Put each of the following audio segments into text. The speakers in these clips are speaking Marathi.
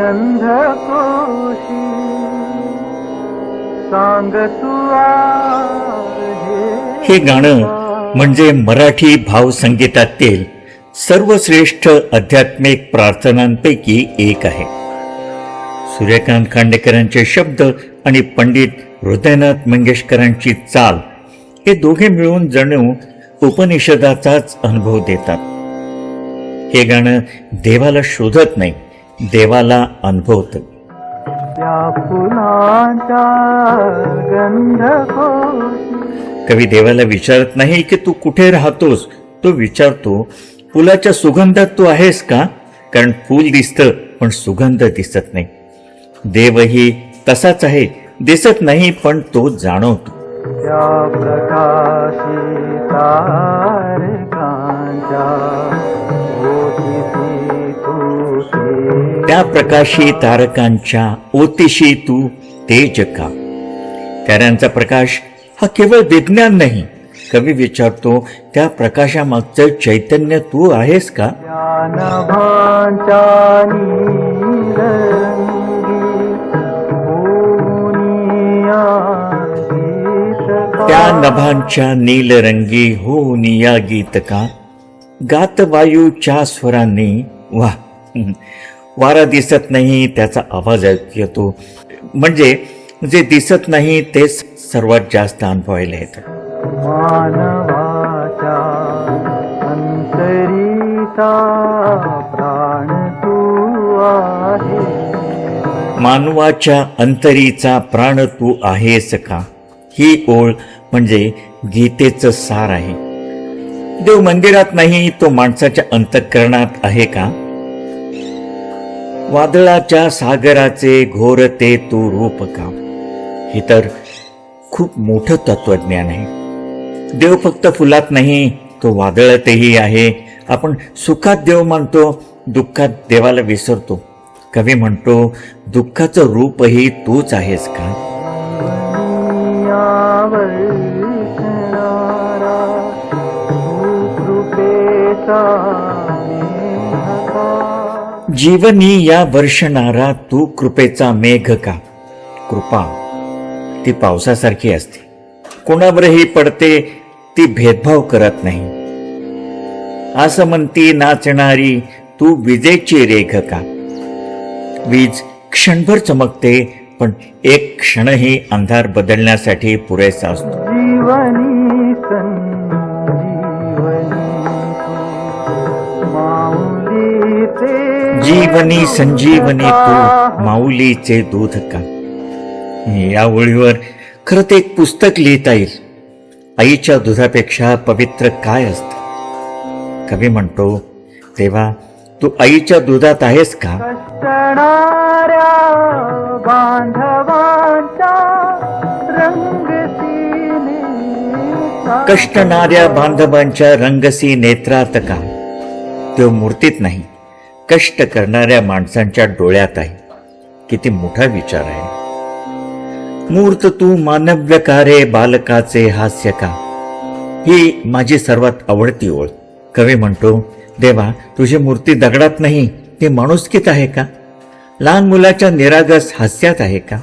गंधकोशी सांग तू हे गाणं म्हणजे मराठी भावसंगीतातील सर्वश्रेष्ठ आध्यात्मिक प्रार्थनांपैकी एक आहे. सूर्यकांत खांडेकरांचे शब्द आणि पंडित हृदयनाथ मंगेशकरांची चाल हे दोघे मिळून जणू उपनिषदाचाच अनुभव देतात. हे गाणं देवाला शोधत नाही, देवाला अनुभवतं. कवी देवाला विचारत नाही की तू कुठे राहतोस, तो विचारतो फुलाच्या सुगंधात तू आहेस का, कारण फूल दिसतं पण सुगंध दिसत नाही. देवही तसाच आहे, दिसत नाही पण तो जाणवतो. त्या प्रकाशी तारकांच्या ओतीशी तू तेज का. ताऱ्यांचा प्रकाश हा केवळ विज्ञान नाही. कवी विचारतो त्या प्रकाशामागचं चैतन्य तू आहेस का. त्या नभांच्या नीलरंगी होऊन या गीत का. गात वायूच्या स्वरांनी. वा, वारा दिसत नाही त्याचा आवाज येतो. म्हणजे जे दिसत नाही तेच सर्वात जास्त अनुभवायला येतं. मानवाच्या अंतरीचा प्राण तू आहे. मानवाच्या अंतरीचा प्राण तू आहेस का. ही ओळ म्हणजे गीतेचं सार आहे. देव मंदिरात नाही, तो माणसाच्या अंतःकरणात आहे का. वादळाच्या सागराचे घोर ते तू रूप का. हे तर खूप मोठं तत्वज्ञान आहे. देव फक्त फुलात नाही, तो वादळातही आहे. आपण सुखात देव मानतो, दुःखात देवाला विसरतो. कवी म्हणतो दुःखाचं रूपही तूच आहेस का. जीवनी या वर्षणारा तू कृपेचा मेघ का. कृपा ती पावसासारखी असते, कोणावरही पडते, ती भेदभाव करत नाही. असं म्हणती नाचणारी तू विजेची रेघ का. वीज क्षणभर चमकते, पण एक क्षणही अंधार बदलण्यासाठी पुरेसा असतो. जीवनी संजीवनी तू माऊलीचे दूध का. या ओळीवर खरं ते एक पुस्तक लिहिता येईल. आईच्या दुधापेक्षा पवित्र काय असतं. कवी म्हणतो तेव्हा तू आईच्या दुधात आहेस का. कष्टणाऱ्या बांधवांच्या रंगसी नेत्रात का. तो मूर्तीत नाही, कष्ट करणाऱ्या माणसांच्या डोळ्यात आहे. किती मोठा विचार आहे. मूर्त तू मानव्यकारे बालकाचे हास्य का. ही माझी सर्वात आवडती ओळ. कवी म्हणतो देवा तुझी मूर्ती दगडात नाही, ती माणुसकीत आहे का. लहान मुलाच्या निरागस हास्यात आहे का.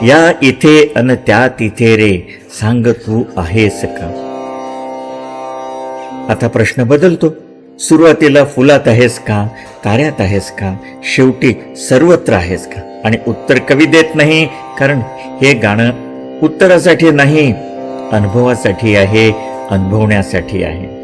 या इथे अन त्या तिथे रे, सांग तू आहेस का. आता प्रश्न बदलतो. सुरुवातीला फुलात आहेस का, ताऱ्यात आहेस का, शेवटी सर्वत्र आहेस का. आणि उत्तर कवी देत नाही, कारण हे गाणं उत्तरासाठी नाही, अनुभवासाठी आहे, अनुभवण्यासाठी आहे.